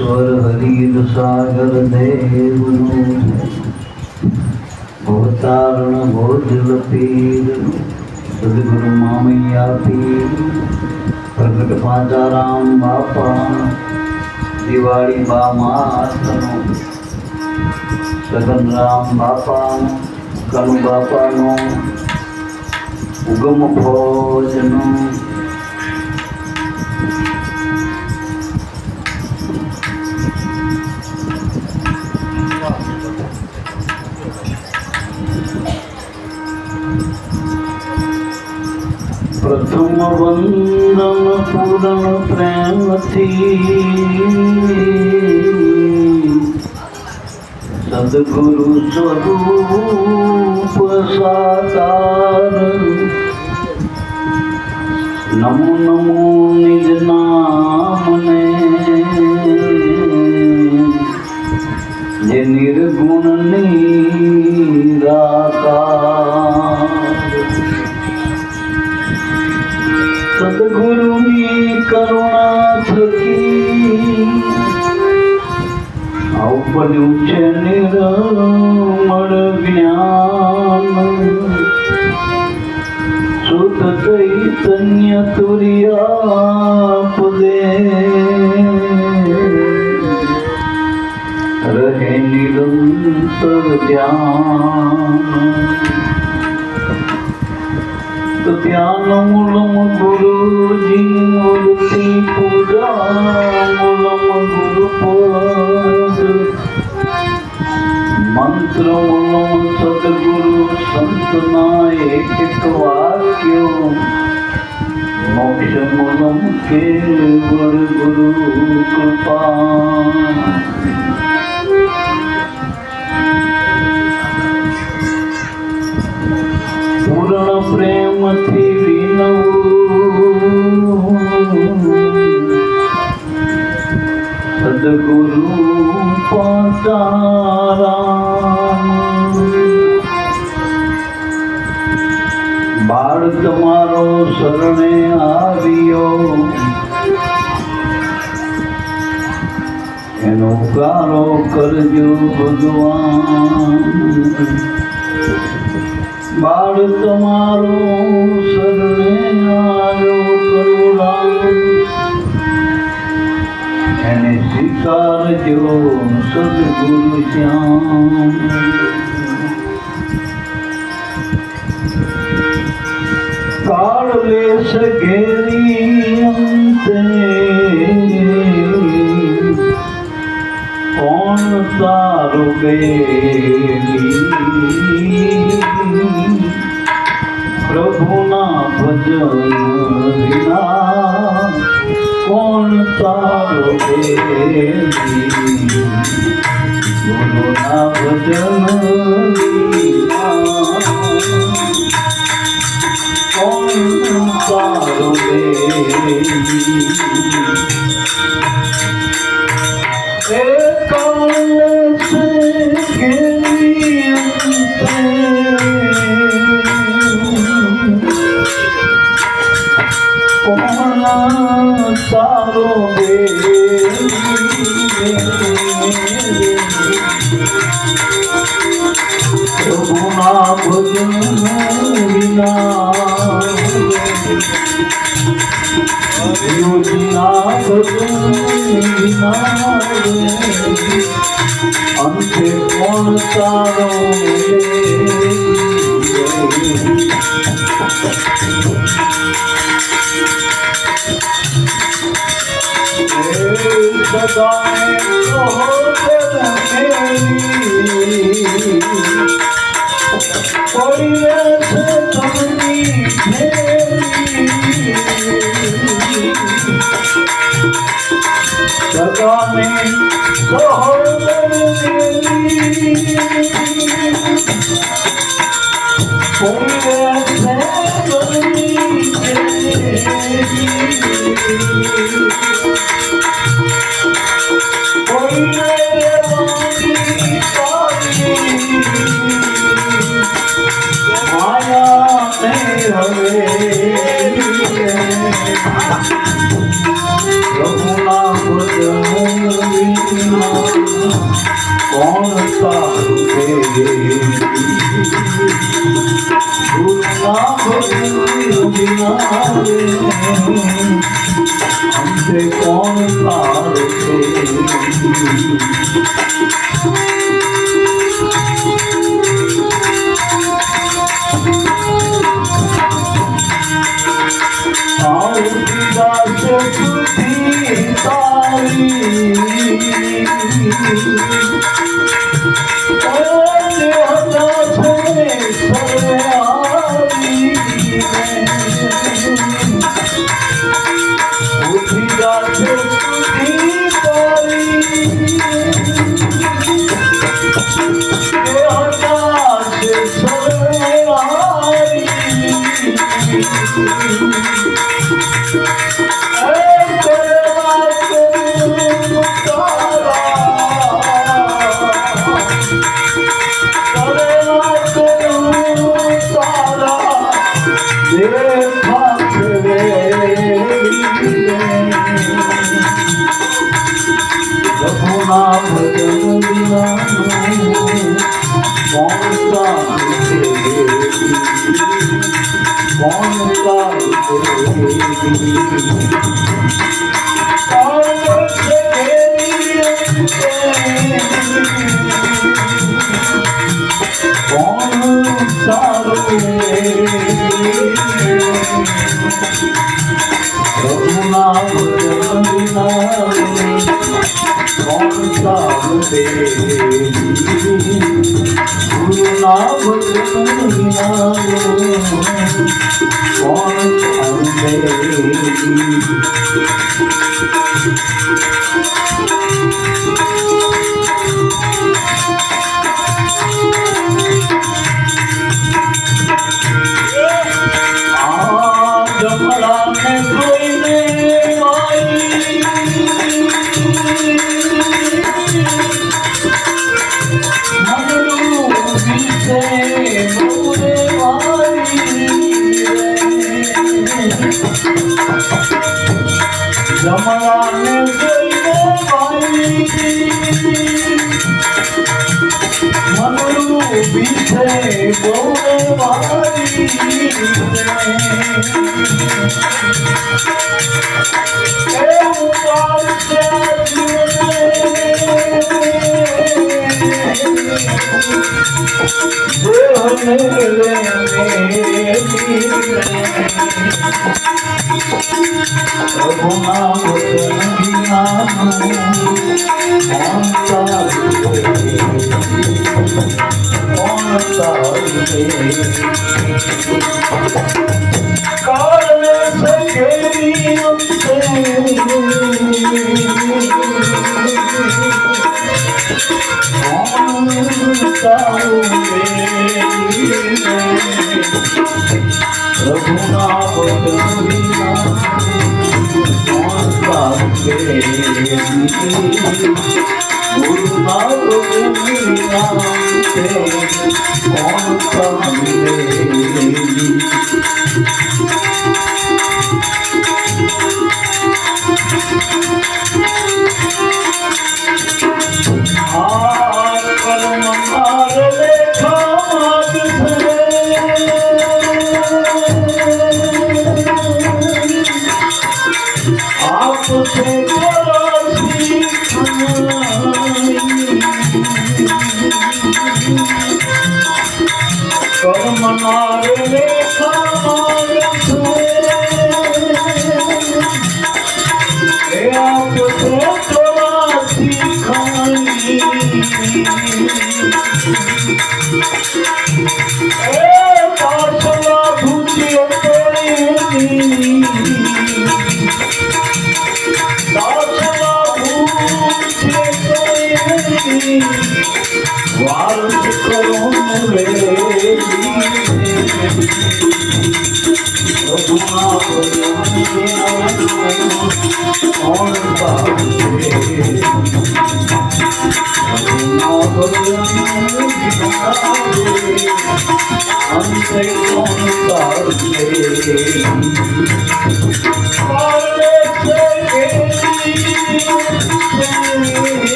ईश्वर हरिद सागर देवनु भवतारण भोजल पीर सदगुरु मामैया पीर प्रगट पाचाराम बापा दिवाળી बा मातनो सगन राम बापा कनु बापा नो उगम भोजनो प्रथम वंदन पूर्ण प्रेम थी सदगुरु स्वरूप साकार नमो नमो निज नाम ने जे निर्गुण निराकार सदगुरु नी करुणा थकी बन्यु छे निर्मल ज्ञान शुद्ध चैतन्य तुर्यापदे रहे निरंतर ध्यान तो ध्यान मूलम गुरुजी मूर्ति पूजा मूलम गुरुपद मंत्र मूलम सदगुरु संतना एक वाक्य मोक्ष मूलम केवल गुरु कृपा पूर्ण प्रेम थी विनवू सदगुरु पाचाराम बाळ तमारो शरणे आवियो एनो कारो करजो भगवान बाळ तमारो शरणे आयो करुणा एने स्वीकारजो सदगुरु श्याम काल लेस घेरी अंते कौन तारो बेली प्रभु ना भजन विना कौन तारो बेली गुरु ना भजन विना कौन तारो बेली तारो प्रभु ना भजन विना योजना भजन विना अंते कौन तारो सदाए कोई ऐसे धनी सदा में सोहर कोई ऐसे धनी माया में हवे प्रभु ना भजन हमसे कौन तारते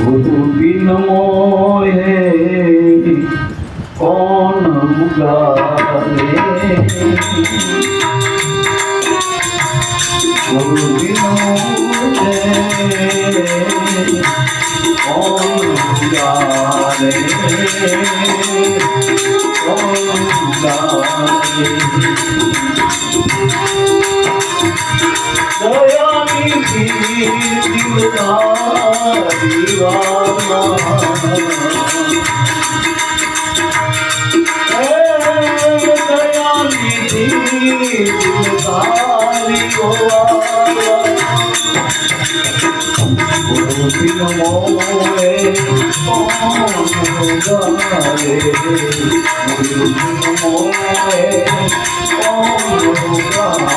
ગુરુ બિન મોહે કોણ ઉગારે ગુરુ બિન મોહે કોણ ઉગારે કોણ ઉગારે દયાની દિલના દીવાના દયાની દિલના ગુરુ બિન મોહે કોણ ઉગારે ગુરુ બિન મોહે કોણ ઉગારે ગુરુ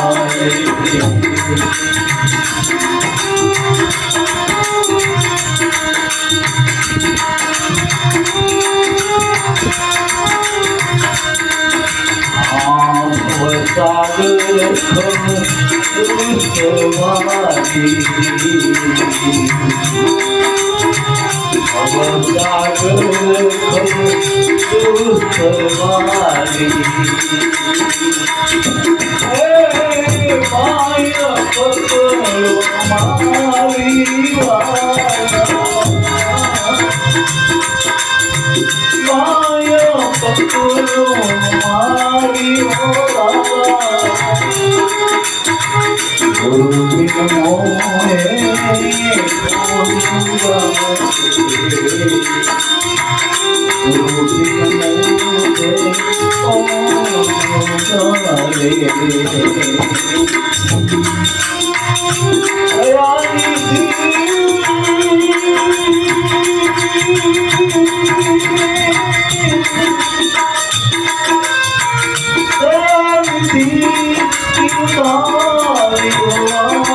બિન મોહે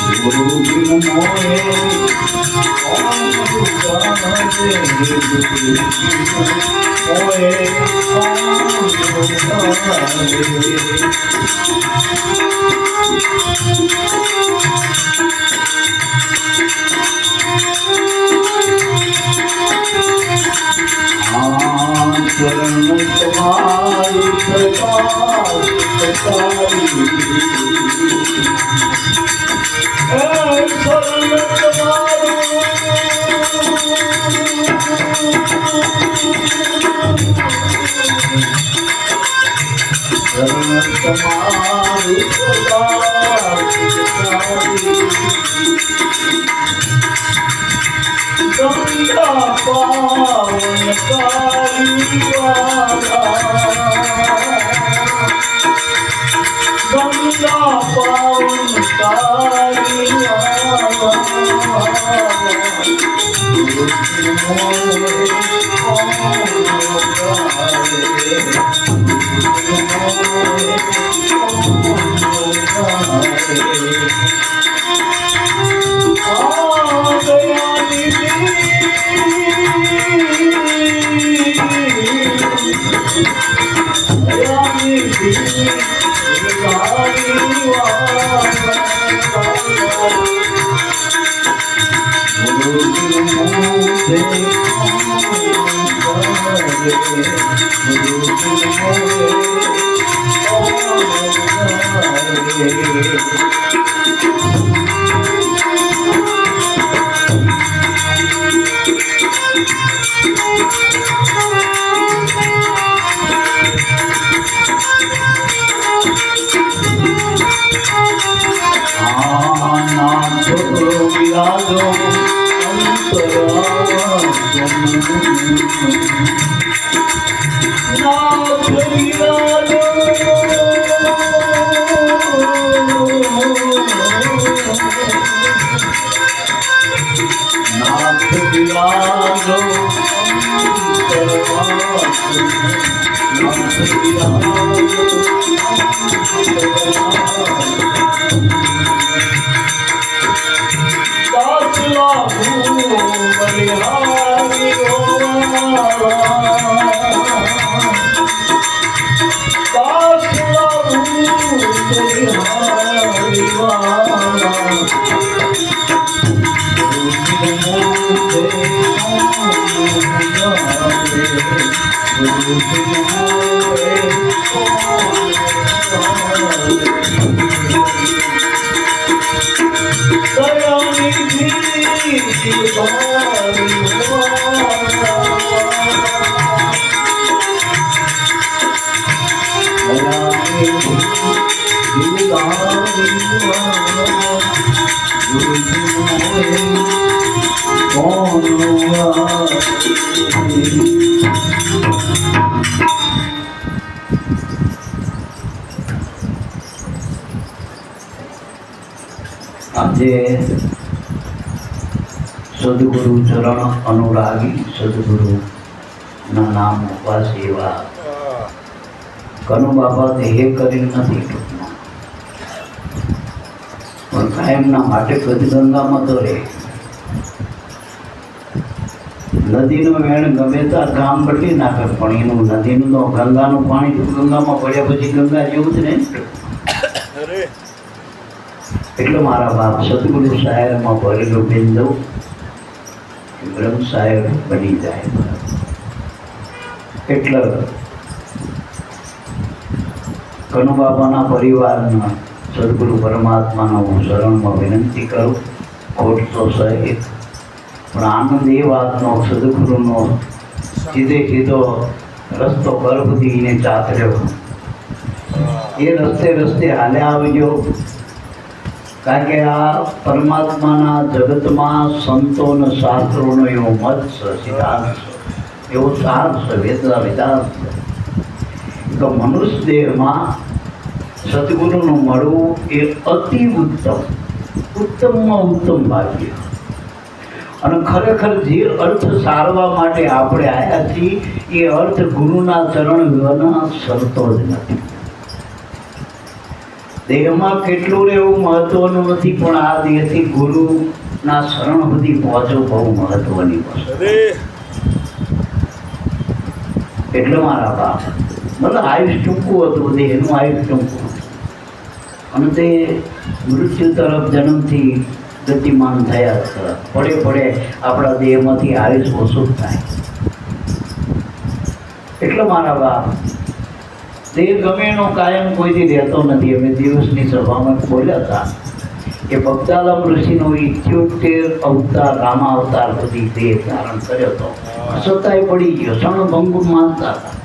ગુરુ બિન મોહે Ganga Pavan આજે સદગુરુ ચરણ અનુરાગી સદગુરુ ના નામ ઉપાસ એવા કનુ બાબા દેહ કરી નથી ટૂંકમાં, પણ કાયમના માટે ગંગામાં તો રહે. નદીનો વેણ ગમે ત્યાં ગામ બદલી નાખે, પણ એનું નદીનું તો ગંગાનું પાણી તો ગંગામાં પડ્યા પછી ગંગા જેવું જ ને. એટલે મારા બાપ સદગુરુ સાહેબમાં ભરેલું બિંદુ બ્રહ્મ સાહેબ બની જાય. એટલે કનુ બાબાના પરિવારના સદગુરુ પરમાત્માનો હું શરણમાં વિનંતી કરું. ખોટ તો સહે, પણ આનંદ એ વાતનો સદગુરુનો સીધો રસ્તો ગર્ભથી એને ચાતર્યો. એ રસ્તે હાલ્યા આવજો, કારણ કે આ પરમાત્માના જગતમાં સંતો અને શાસ્ત્રોનો એવો મત છે, સિદ્ધાંત છે, એવો સાર છે, વેદાંત છે કે મનુષ્ય દેહમાં સદગુરુનું મળવું એ અતિ ઉત્તમમાં ઉત્તમ ભાગ્ય. અને ખરેખર જે અર્થ સારવા માટે આપણે આવ્યા છીએ એ અર્થ ગુરુના ચરણ વિના સરતો જ નથી. દેહમાં કેટલું રહેવું મહત્વનું નથી, પણ આ દેહથી ગુરુના શરણ સુધી પહોંચવું બહુ મહત્વની વસ્તુ. એટલે મારા બાપ મતલબ આયુષ ટૂંકું હતું, દેહનું આયુષ ટૂંકું, અને તે મૃત્યુ તરફ જન્મથી ગતિમાન થયા છે. પડે આપણા દેહમાંથી આયુષ ઓછું થાય. એટલે મારા બાપ દેહ ગમે એનો કાયમ કોઈથી રહેતો નથી. અમે દિવસની સભામાં બોલ્યા હતા કે બગદાલમ ઋષિનો 78 અવતાર રામા અવતાર સુધી દેહ ધારણ કર્યો હતો, છતાંય પડી ગયો. ક્ષણભંગુર માનતા હતા.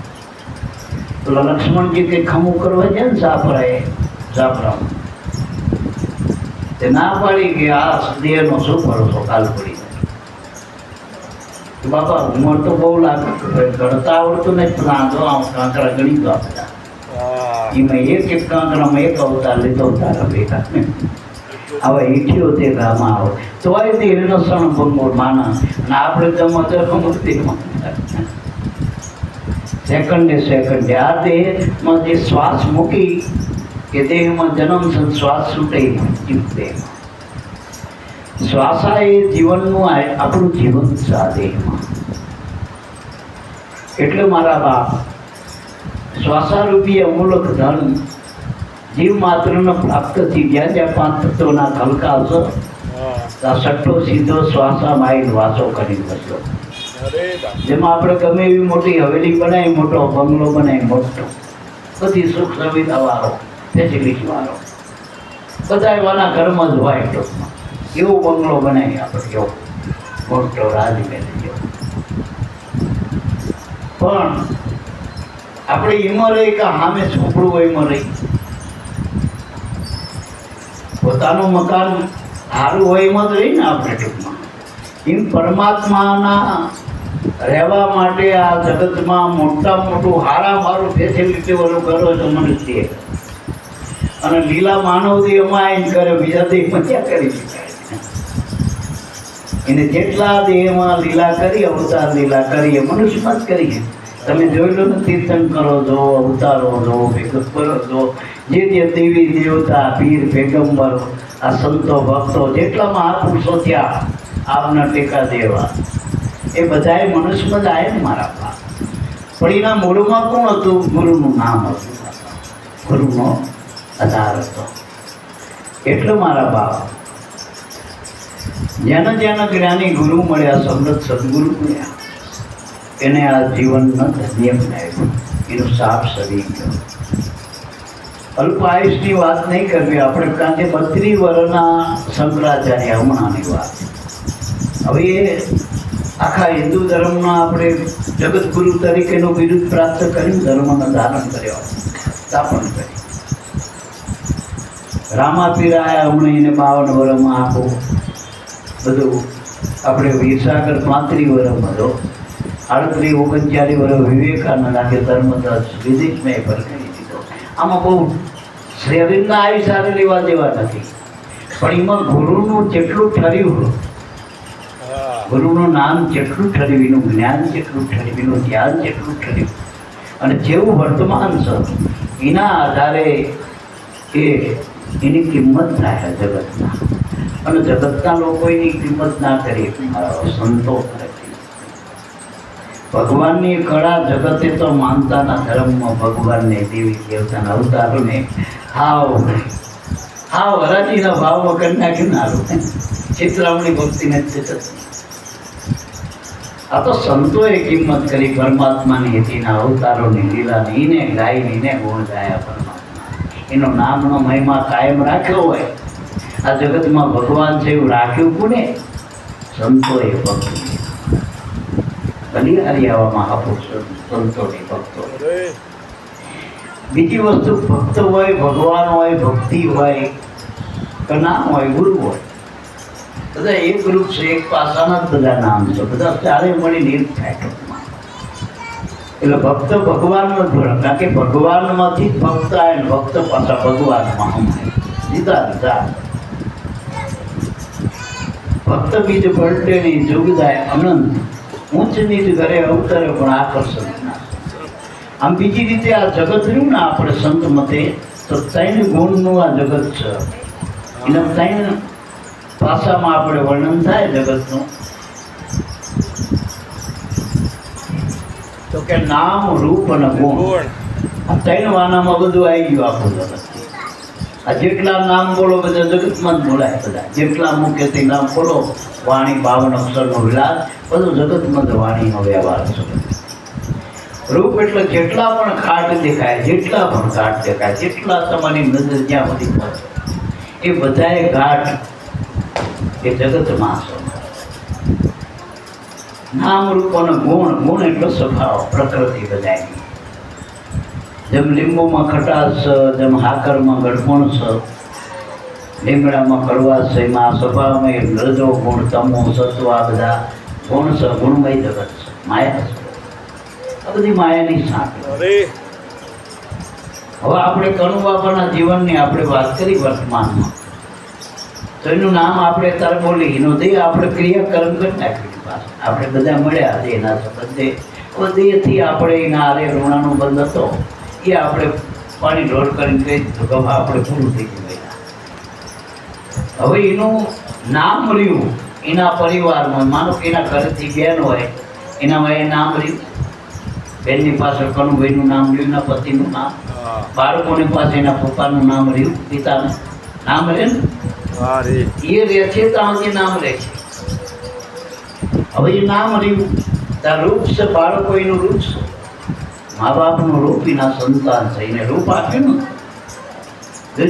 પેલા લક્ષ્મણજી કંઈ ખમું કરવા જાય ને સાપરામાં તે ના પાડી કે આ દેહનો શું ભરોસો, કાલ પડી જાય. બાપા ઉંમર તો બહુ લાગે, ગણતા આવડતું નહીં, પણ આંધો કાંકરા ગણી દો બધા. એમાં એક કાંકરામાં એક અવતાર લીધો તારા ભેગા. આવા 78 ગામમાં આવે તોય તે રસણ ભંગોળ માના અને આપણે જમવા સેકન્ડે આ દેહમાં જે શ્વાસ મૂકી કે દેહમાં જન્મ શ્વાસ છૂટે દેહમાં શ્વાસા એ જીવનનું આપણું જીવન છે આ દેહમાં. એટલે મારા બાપ શ્વાસારૂપી અમૂલક ધન જીવ માત્રનો પ્રાપ્ત થઈ ગયા. જ્યાં 5 તત્વોના ખલકા છે ત્યાં સટ્ટો સીધો શ્વાસા માઇલ વાસો કરી બસ્યો. જેમાં આપણે ગમે એવી મોટી હવેલી બનાવી, મોટો બંગલો બનાવી, મોટો બધી સુખ સુવિધા વાળો, ફેસિલિટી વાળો, બધા એવાના ઘરમાં જ હોય ટૂંકમાં. એવો બંગલો બનાવી આપણે એવો મોટો રાજમહેલ જેવો. પણ આપણે એમાં રહી કે સામે ઝૂંપડું એમાં રહી, પોતાનું મકાન સારું હોય એમાં જ રહી ને આપણે ટૂંકમાં. એમ પરમાત્માના રહેવા માટે આ જગતમાં મોટામાં મોટું સારું ફેસિલિટી વાળું કરો છો મનુષ્ય. અને લીલા માનવ દેહમાં આવીને કરે, બીજા દેહમાં ક્યાં કરી શકાય? એને જેટલા દેહમાં લીલા કરી, અવતાર લીલા કરીએ મનુષ્યમાં જ કરીએ. તમે જોઈ લો ને, તીર્થંકરો જો, અવતારો જો, ભેગંબરો જો, જે દેવી દેવતા, પીર પેગંબર, આ સંતો ભક્તો જેટલા મહાપુરુષો થયા આપના ટેકા દેવા, એ બધાએ મનુષ્યમાં જ આવે ને મારા બાપ. પણ એના મૂળમાં કોણ હતું? ગુરુનું નામ હતું, ગુરુનો આધાર હતો. એટલે મારા બાપ જેને જ્ઞાની ગુરુ મળ્યા, સમૃદ્ધ સદગુરુ મળ્યા, એને આ જીવનનો ધન્ય બનાવ્યું. એનું સાપ સરી ગયો. અલ્પ આયુષની વાત નહીં કરવી આપણે, કારણ કે 32 વર્ષના શંકરાચાર્ય હમણાંની વાત. હવે એ આખા હિન્દુ ધર્મમાં આપણે જગતગુરુ તરીકેનું બિરુદ પ્રાપ્ત કર્યું, ધર્મનો ધારણ કર્યો, સ્થાપન કરી. રામાપીરાયા હમણાં એને 52 વર્ષમાં આખું બધું. આપણે વીરસાગર 35 વર્ષમાં હતો, 38-39 વર્ષ વિવેકાનંદ આખે ધર્મદાસ વિદિતમાં પર કરી દીધો. આમાં બહુ શરીરના આયુષ્ય લેવા દેવા નથી, પણ એમાં ગુરુનું જેટલું ઠર્યું, ગુરુનું નામ જેટલું ઠર્યું, એનું જ્ઞાન જેટલું ઠર્યું, એનું ધ્યાન જેટલું ઠર્યું, અને જેવું વર્તમાન છે એના આધારે એની કિંમત થાય જગતમાં. અને જગતના લોકો એની કિંમત ના કરી, સંતો કરે. ભગવાનની કળા જગતે તો માનતાના ધર્મમાં ભગવાનને, દેવી દેવતાના અવતારોને હાવ હરાજીના ભાવ વગર નાખી નારું ચિત્રામણી ભક્તિને ચિત્ર. આ તો સંતોએ કિંમત કરી પરમાત્માની હેતીના અવતારોની લીલાની. એને ગાઈને એને ગુણ ગાયા પરમાત્મા. એનો નામનો મહિમા કાયમ રાખ્યો હોય. આ જગતમાં ભગવાન છે એવું રાખ્યું કોને? સંતોએ ભક્તિ. બલિહારી આવા મહાપુરુષો સંતોની ભક્તો. બીજી વસ્તુ ભક્ત હોય, ભગવાન હોય, ભક્તિ હોય કે નામ હોય, ગુરુ હોય, બધા એક ગ્રુપ છે, એક પાસાના જ બધા નામ છે, બધા ચારે મળીને એક થાય ટૂંકમાં. એટલે ભક્ત ભગવાનનો ધોરણ, કારણ કે ભગવાનમાંથી જ ભક્ત આવે ને ભક્ત પાછા ભગવાનમાં હમાય. દીધા દીધા ભક્ત બીજ પલટે નહીં, જુગદાય અનંત. ઊંચ નીચ ઘરે અવતરે પણ આકર્ષણ ના. આમ બીજી રીતે આ જગત રહ્યું ને આપણે સંત મતે તો 3 ગુણનું આ જગત છે. એના 3 ભાષામાં આપણે વર્ણન થાય જગતનું. તો કે નામ, રૂપ અને ગુણ. આ 3 વાનામાં બધું આવી ગયું આખું જગત. આ જેટલા નામ બોલો બધા જગતમાં જ બોલાય. બધા જેટલા મુખ્યથી નામ બોલો, વાણી 52 અક્ષરનો વિલાસ, બધું જગતમાં જ વાણીનો વ્યવહાર છે. રૂપ એટલે જેટલા પણ ઘાટ દેખાય, જેટલા પણ ઘાટ દેખાય, જેટલા તમારી નજર જ્યાં સુધી પહોંચે એ બધાએ ઘાટ એ જગતમાં છે. નામ, રૂપ અને ગુણ. ગુણ એટલો સ્વભાવ, પ્રકૃતિ બધાની. જેમ લીંબુમાં ખટાશ છે, જેમ હાકરમાં ગળપણ છે, લીમડામાં કડવાશ છે, એમાં સ્વભાવમાં રજો ગુણ, તમો, સત્વ આ બધા ગુણ છે. ગુણમય જગત છે, માયા છે. આ બધી માયાની સાંકળ. હવે આપણે કણુ બાબાના જીવનની આપણે વાત કરી વર્તમાનમાં. તો એનું નામ આપણે અત્યારે બોલી એનો દેહ આપણે ક્રિયાકર્મ કરી નાખ્યું પાસે આપણે બધા મળ્યા દેહના સંબંધે. હવે દેહથી આપણે એના આરે ઋણાનો બંધ હતો એ આપણે પાણી ઢોળ કરીને કહી દીધું કે હવે આપણે પૂરું થઈ ગયું. હવે એનું નામ રહ્યું એના પરિવારમાં. માનો કે એના ઘરેથી બેન હોય એનામાં એ નામ રહ્યું. બેનની પાછળ કનુભાઈનું નામ રહ્યું, એના પતિનું નામ. બાળકોની પાસે એના પપ્પાનું નામ રહ્યું, પિતાનું નામ રહે ને એ રહે છે ત્યાં સુધી નામ રહે છે. હવે એ નામ રહ્યું ત્યાં રૂપ છે, બાળકો એનું રૂપ છે, મા બાપનું રૂપ એના સંતાન છે, એને રૂપ આપ્યું ને.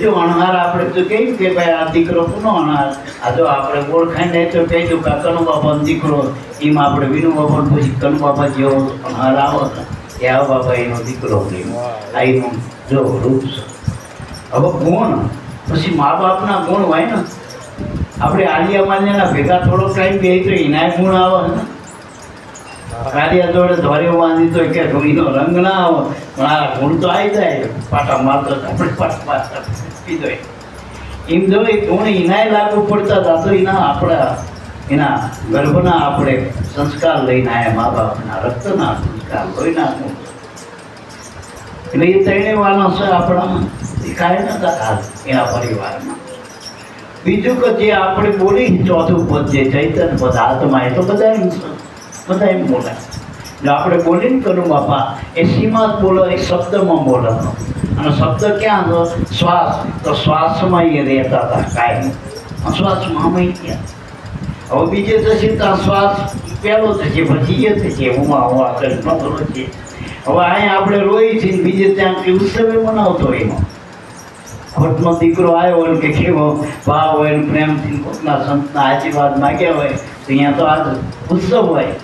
જો અણહાર આપણે તો કહ્યું કે ભાઈ આ દીકરો કોનો અણહાર, આ જો આપણે ઓળખાઈ નહીં તો કહી દઉં કે કનુ બાપાનો દીકરો, એમ આપણે વિનુ બાપાને પૂછી કનુ બાપા જેવો અણહાર આવો ને એ આવો બાપા એનો દીકરો આ એનું જો રૂપ છે. હવે ગુણ પછી મા બાપના ગુણ હોય ને. આપણે આલિયા માલ્યાના ભેગા થોડો ટાઈમ બે તો એના ગુણ આવે ને. કાલિયા જોડે ધોર્યો બાંધી તો કે એનો રંગ ના આવે પણ આ ગુણ તો આવી જાય. પાટા મારતો આપણે પાટા પીધો એમ જો એ ગુણ એનાય લાગુ પડતા હતા તો એના આપણા એના ગર્ભના આપણે સંસ્કાર લઈને આવ્યા, મા બાપના રક્તના સંસ્કાર લોહીના ગુણ. એટલે એ ત્રણે વાળો છે આપણામાં દેખાય નતા હાલ એના પરિવારમાં. બીજું કે જે આપણે બોલી ચોથું પદ જે ચૈતન્ય પદ આત્મા એ તો બધા એમ બોલાય. જો આપણે બોલીને કરું બાપા એ સીમા બોલો, એક શબ્દમાં બોલવાનો. અને શબ્દ ક્યાં હતો? શ્વાસ. તો શ્વાસમાં એ રહેતા હતા કાયમ. શ્વાસમાં અમે ક્યાં હવે બીજે થશે ત્યાં શ્વાસ પહેલો થશે પછી એ થશે ઉમા ઉમા કરી નકરો છે. હવે અહીંયા આપણે રોઈ છીએ બીજે ત્યાં ઉત્સવે મનાવતો એનો ખોટનો દીકરો આવ્યો હોય કે કેવો ભાવ હોય ને પ્રેમથી ખોટના સંતના આશીર્વાદ માગ્યા હોય તો અહીંયા તો આ ઉત્સવ હોય.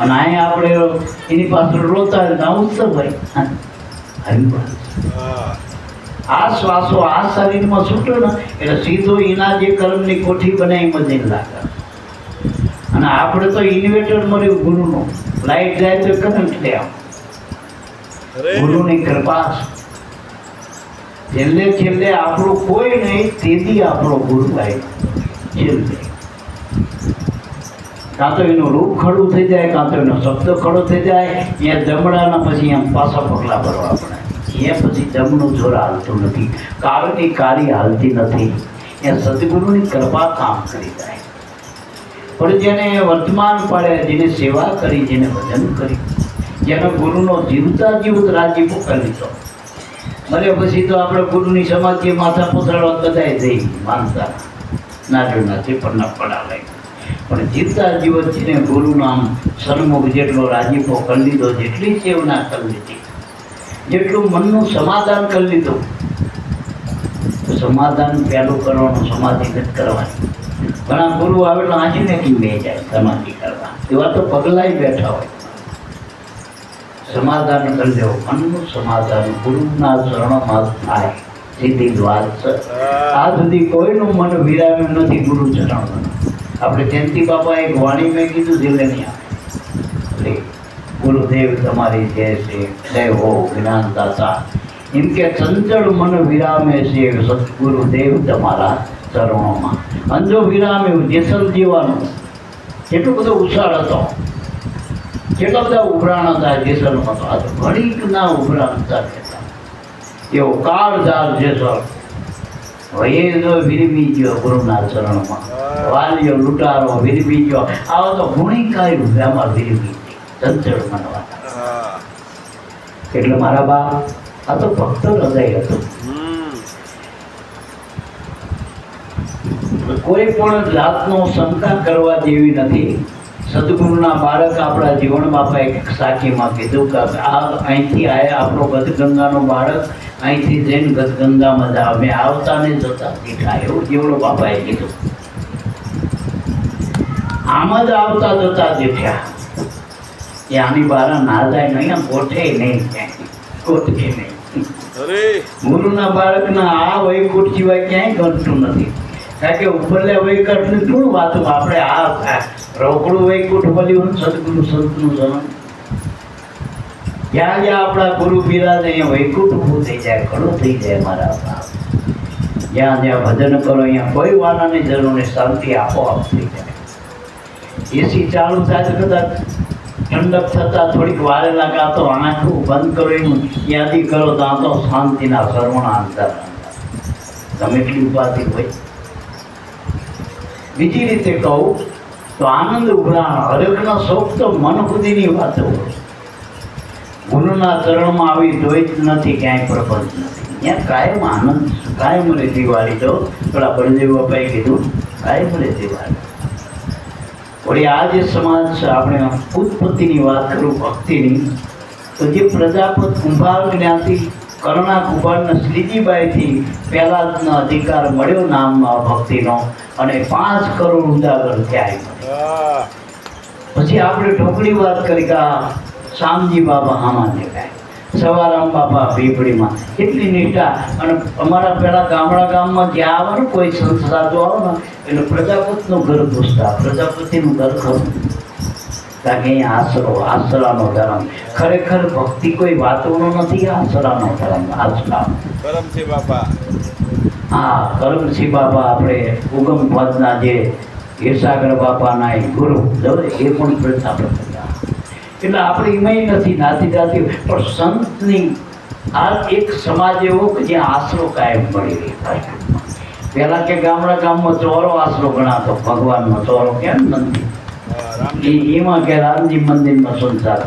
અને અહીંયા આપણે એની પાછળ રોતા હોય તો આ ઉત્સવ હોય. આ શ્વાસો આ શરીરમાં છૂટો ને એટલે સીધો એના જે કર્મની કોઠી બનાવી મજે લાગે. અને આપણે તો ઇન્વેટર મળ્યું ગુરુનું, લાઈટ જાય તો કરંટ લે આવ. ગુરુની કૃપા છેલ્લે છેલ્લે આપણું કોઈ નહીં તેથી આપણો ગુરુ આવ્યો છેલ્લે. કાં તો એનું રૂપ ખડું થઈ જાય, કાં તો એનો શબ્દ ખડો થઈ જાય. અહીંયા જમણાના પછી એમ પાછા પગલા ભરવા પડે. એ પછી જમણું જોર હાલતું નથી, કાળની કાળી હાલતી નથી. એ સદગુરુની કૃપા કામ કરી જાય. પણ જેને વર્તમાન પાડ્યા, જેને સેવા કરી, જેને ભજન કરી, જેનો ગુરુનો જીવતા જીવત રાજીપો કરી લીધો. ભલે પછી તો આપણે ગુરુની સમાધિ માથા પોતળવા બધાય જઈ માનતા નાજો નથી પણ ન પડાવે. પણ જીવતા જીવત જેને ગુરુ નામ સન્મુખ જેટલો રાજીપો કરી લીધો, જેટલી સેવના કરી લીધી, જેટલું મનનું સમાધાન કરી લીધું. સમાધાન પહેલું કરવાનું, સમાધિ નથી કરવાની. ઘણા ગુરુ આવેલા આંચીને કેમ બે જાય સમાધિ કરવા, એવા તો પગલાય બેઠા હોય. સમાધાન કરી દેવું, મનનું સમાધાન ગુરુના ચરણોમાં થાય સીધી વાત છે. આ સુધી કોઈનું મન વિરામ્યું નથી ગુરુ ચરણમાં. આપણે જયંતિ બાપા એક વાણી મેં કીધું દિલે નહીં આવે. ગુરુદેવ તમારી જય છે, જય હો જ્ઞાનદાતા. એમ કે ચંચળ મન વિરામે છે સદગુરુદેવ તમારા ચરણોમાં. અંજો વિરામ્યું જેસલ જીવાનું કેટલો બધો ઉછાળ હતો, કેટલા બધા ઉભરાણ હતા જેસલમાં. તો આ તો ઘડીક ના ઉભરાણ હતા. એવો કાળજાર જેસલ હવે એ જો વિરમી ગયો ગુરુના ચરણમાં. વાલીઓ લૂંટારો વિરમી ગયો. આવો તો ઘણી કાઢ્યું આમાં વિરમી ચંચળ મનવા. એટલે મારા બા આ તો ભક્ત હૃદય હતું. કોઈ પણ જાતનો શંકા કરવા જેવી નથી. સદગુરુના બાળક આપણા જીવન બાપા એક સાખીમાં કીધું કે આ અહીંથી આયા આપણો ગદગંગાનો બાળક અહીંથી જઈને ગદગંગામાં જ અમે આવતા ને જતા દીઠા, એવું જીવડો બાપાએ કીધું. આમ જ આવતા જતા દીઠ્યા. એ આની બહાર ના જાય નહીં, ગોઠે નહીં, ક્યાંય ગોઠે નહીં. ગુરુના બાળકના આ વૈકુંઠ સિવાય ક્યાંય ગણતું નથી. કારણ કે ઉપરલે વૈકુંઠની થોડું વાતું આપણે આ રોકડું વૈકુંઠ મળ્યું સદગુરુ સંતનું જન્મ. જ્યાં જ્યાં આપણા ગુરુ બિરાજે અહીંયા વૈકુંઠ ઊભું થઈ જાય, ઘણું થઈ જાય મારા બાપ. જ્યાં જ્યાં ભજન કરો અહીંયા કોઈ વાનાની જરૂર નહીં, શાંતિ આપોઆપ થઈ જાય. એસી ચાલુ થાય તો કદાચ ઠંડક થતાં થોડીક વારે લાગે, આ તો આંખું બંધ કરો એનું યાદી કરો તો આ તો શાંતિના સર્વણા અંતર ગમે એટલી ઉપાધિ હોય. બીજી રીતે કહું તો આનંદ ઉભરાણ હરેકનો શોખ તો મન સુધીની વાતો હોય. ગુરુના ચરણમાં આવી દ્વૈત નથી, ક્યાંય પ્રપંચ નથી. ત્યાં કાયમ આનંદ, કાયમ રહેતી વાળી. તો પેલા બળદેવ બાપાએ કીધું કાયમ રહેતી વાળી. વળી આ જે સમાજ છે, આપણે ઉત્પત્તિની વાત કરું ભક્તિની, તો જે પ્રજાપત કુંભાર જ્ઞાતિ કરણા કુંભારને શ્રીજીબાઈથી પહેલા જનો અધિકાર મળ્યો નામમાં ભક્તિનો, અને 5 કરોડ ઉજાગર થયા. પછી આપણે ઢોકળી વાત કરી કે શામજી બાબા આમાં દેખાય, સવારામ બાપા પીપળીમાં એટલી નિષ્ઠા. અને અમારા પહેલાં ગામમાં જ્યાં આવે ને કોઈ સંત સાધુ આવે ને એટલે પ્રજાપતિનું ઘર પૂછતા, પ્રજાપતિનું ઘર ખરું, કારણ કે અહીંયા આસરાનો ધર્મ. ખરેખર ભક્તિ કોઈ વાતોનો નથી, આસરાનો ધર્મ. કરમસિંહ બાપા, હા, કરમસિંહ બાપા આપણે ઉગમ પદના જે યશાગર બાપાના ગુરુ એ પણ પ્રજાપતિ. એટલે આપણે એમાંય નથી નાતી જાતી, પણ સંતની આ એક સમાજ એવો કે જ્યાં આશરો કાયમ મળી રહી. પહેલા કે ગામમાં ચોરો આશરો ગણાતો, ભગવાનનો ચોરો કેમ મંદિર, એમાં કે રામજી મંદિરમાં સંસાર.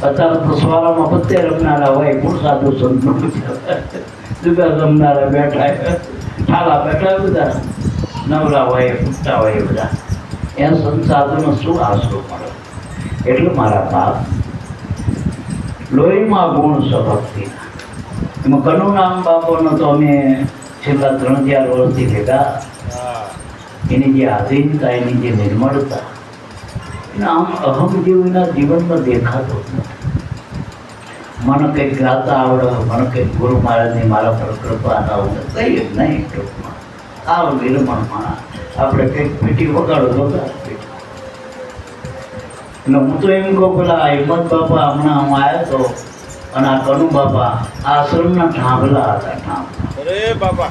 અત્યારે તો સવારમાં પત્તે રમનારા હોય, પૂર સાધુ સંત જુદા રમનારા બેઠા, ઠાલા બેઠા, બધા નવરા હોય, પૂછતા હોય, બધા એ સંત સાધુનો શું આશરો મળે. એટલે મારા બાપ લોહીમાં ગુણ છે ભક્તિના. એમાં કનુરામ બાપોનો તો અમે છેલ્લા 3-4 વર્ષથી ભેગા. એની જે આધીનતા, એની જે નિર્મળતા, એના આમ અહમ જેવું એના જીવનમાં દેખાતો જ નથી. મને કંઈક ગાતા આવડે, મને કંઈક ગુરુ મહારાજની મારા પર કૃપા ના આવડે, કઈ જ નહીં. ટૂંકમાં આવ નિર્મળમાં આપણે કંઈક પીટી વગાડો તો એટલે હું તો એમ કહું, પેલા હિંમત બાપા હમણાં હું આવ્યો હતો, અને આ કનુ બાપા આ આશ્રમના ઠાંભલા હતા. ઠાંભલા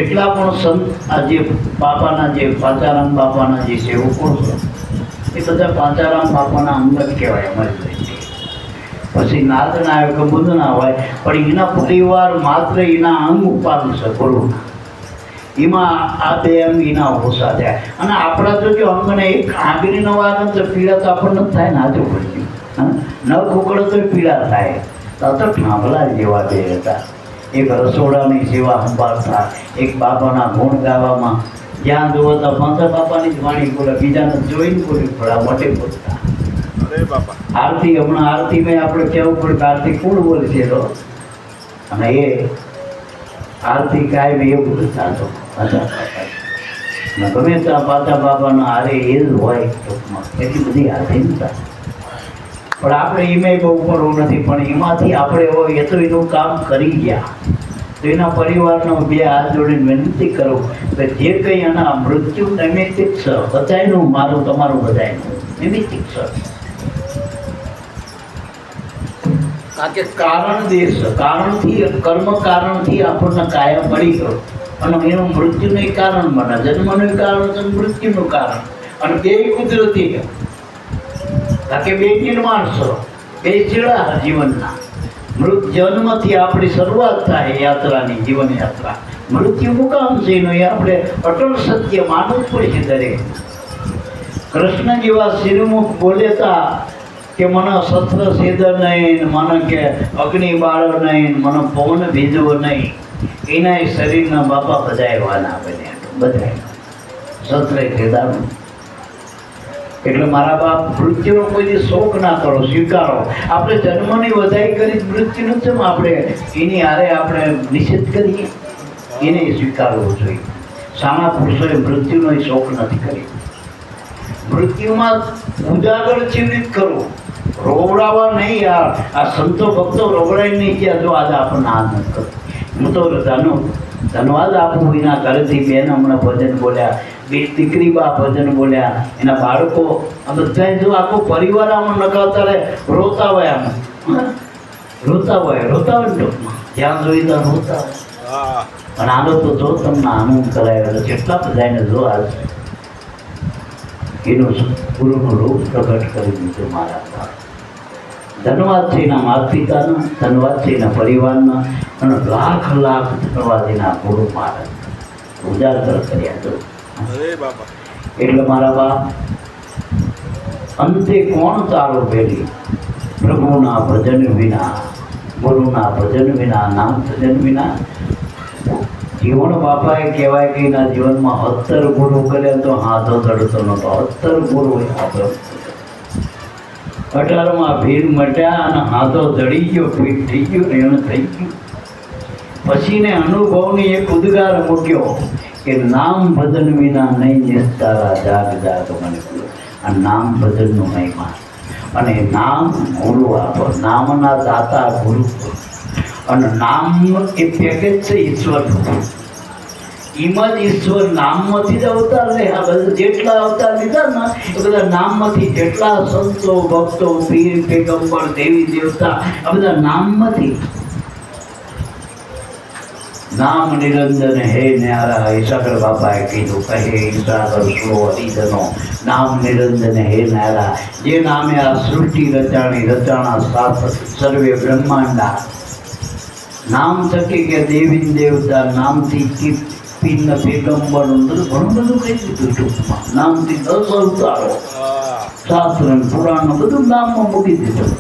એટલા પણ સંત, આ જે બાપાના જે પાંચારામ બાપાના જે સેવકો છે એ બધા પાંચારામ બાપાના અંગત કહેવાય અમારી. પછી નાદ ના આવે કે બુદ્ધ ના હોય, પણ એના પરિવાર માત્ર એના અંગ ઉપાડશે ગુરુના. એમાં આ 2 અંગ એના ઓછા થાય. અને આપણા તો જો અંગને એક આંગળી ન વાગે તો પીડા તો આપણને જ થાય ને. આજુ પડતી ન ખોકડે તો પીડા થાય. તો ઠાંભલા જેવા બે હતા. એક રસોડાની સેવા સંભાળતા, એક બાપાના ગુણ ગાવામાં, જ્યાં જોવો તો પાંચા બાપાની જ વાણી બોલે, બીજાને જોઈને બોલી થોડા મોટે બોલતા. આરતી, હમણાં આરતીમાં આપણે કહેવું પડે કે આરતી કોણ બોલે છે તો, અને એ આરતી કાયમ એવું બોલતા હતો. ગમે ત્યાં પાતા બાપાના હારે એ જ હોય ટૂંકમાં, એટલી બધી આધીનતા. પણ આપણે એમાંય બહુ કરવું નથી, પણ એમાંથી આપણે હોય એ તો એનું કામ કરી ગયા. તો એના પરિવારનો 2 હાથ જોડીને વિનંતી કરું કે જે કંઈ એના મૃત્યુ નૈમિત્તિક છે, બધાયનું, મારું તમારું બધાયનું નૈમિત્તિક છે. કારણ કે કારણ દેશ, કારણથી, કર્મ કારણથી આપણને કાયમ મળી ગયો, અને એનું મૃત્યુનું કારણ બને. જન્મનું કારણ છે, મૃત્યુનું કારણ, અને 2 કુદરતી. કારણ કે 2 નિર્માણ છે, 2 છેડા જીવનના. જન્મથી આપણી શરૂઆત થાય યાત્રાની, જીવન યાત્રા. મૃત્યુ મુકામ છે એનું, એ આપણે અટલ સત્ય માનવું જ પડે છે દરેક. કૃષ્ણ જેવા શ્રીમુખ બોલેતા કે મને સત્ર સેદ નહીં, મને કે અગ્નિ બાળો નહીં, મને પવન ભીજવો નહીં, એના શરીરના બાપા બધાયવાના બન્યા, બધા સત્રે ખેદાનું. એટલે મારા બાપ મૃત્યુનો કોઈ શોક ના કરો, સ્વીકારો. આપણે જન્મની વધાઈ કરી મૃત્યુનું છે, આપણે એની હારે આપણે નિષેધ કરીએ, એને સ્વીકારવું જોઈએ. સામા પુરુષોએ મૃત્યુનો શોક નથી કર્યો. મૃત્યુમાં ઉજાગર જીવિત કરવું, રોવડાવા નહીં યાર. આ સંતો ભક્તો રોવડાઈ નહીં ગયા, જો આજે આપણને આ નથી કરતું. હું તો ધન્યવાદ આપું. એના ઘરેથી બેન હમણાં ભજન બોલ્યા, 2 દીકરી બા ભજન બોલ્યા, એના બાળકો, આ બધા જો આખો પરિવાર આમાં નકાવતા રહે, રોતા હોય, આમાં રોતા હોય ટૂંકમાં, જ્યાં જોઈ ત્યાં રોતા હોય. હા અને આનો તો જો તમને આનંદ કરાયો તો કેટલા બધાને જો આજ એનું ગુરુનું રૂપ પ્રગટ કરી દીધું મારા બાપ. ધન્યવાદ છે એના માતા પિતાના, ધન્યવાદ છે એના પરિવારના, અને લાખ લાખ ધન્યવાદ એના ગુરુ મહારાજ ઉજાગર કર્યા તો. અરે બાપા એટલે મારા બાપ, અંતે કોણ તારો પેલી પ્રભુના ભજન વિના, ગુરુના ભજન વિના, નામ ભજન વિના. જીવન બાપાએ કહેવાય કે એના જીવનમાં 17 ગુરુ કર્યા તો હાથો ચડતો નતો. 17 ગુરુ હાથો 18માં ભીડ મટ્યા અને હાથો ચડી ગયો, ફીટ થઈ ગયો ને એને થઈ ગયું. પછી ને અનુભવની એક ઉદ્ગાર મૂક્યો કે નામ ભજન વિના નહીં નિસ્તારા જાગ જાગ મને બોલો. આ નામ ભજનનો મહિમા. અને નામ ગુરુ આપો, નામના દાતા ગુરુ. અને નામ એ પેકેજ છે ઈશ્વરનું. એમાં જ ઈશ્વર નામમાંથી જ અવતાર લે. આ બધા જેટલા અવતાર લીધા ને એ બધા નામમાંથી, જેટલા સંતો ભક્તો પીર પેગંબર દેવી દેવતા આ બધા નામમાંથી. નામ નિરંજન હે ન્યારા ઈશાકર બાપાએ કીધું, કહે ઈશાકર સ્લો હરિજનો નામ નિરંજન હે ન્યારા. જે નામે આ સૃષ્ટિ રચાણી, રચાણા સાત સર્વે બ્રહ્માંડા. નામ થકી કે દેવી દેવતા, નામથી પિન પેગંબર, ઘણું બધું કહી દીધું ટૂંકમાં. નામથી 10 અવતારો, શાસ્ત્ર પુરાણ બધું નામમાં મૂકી દીધું.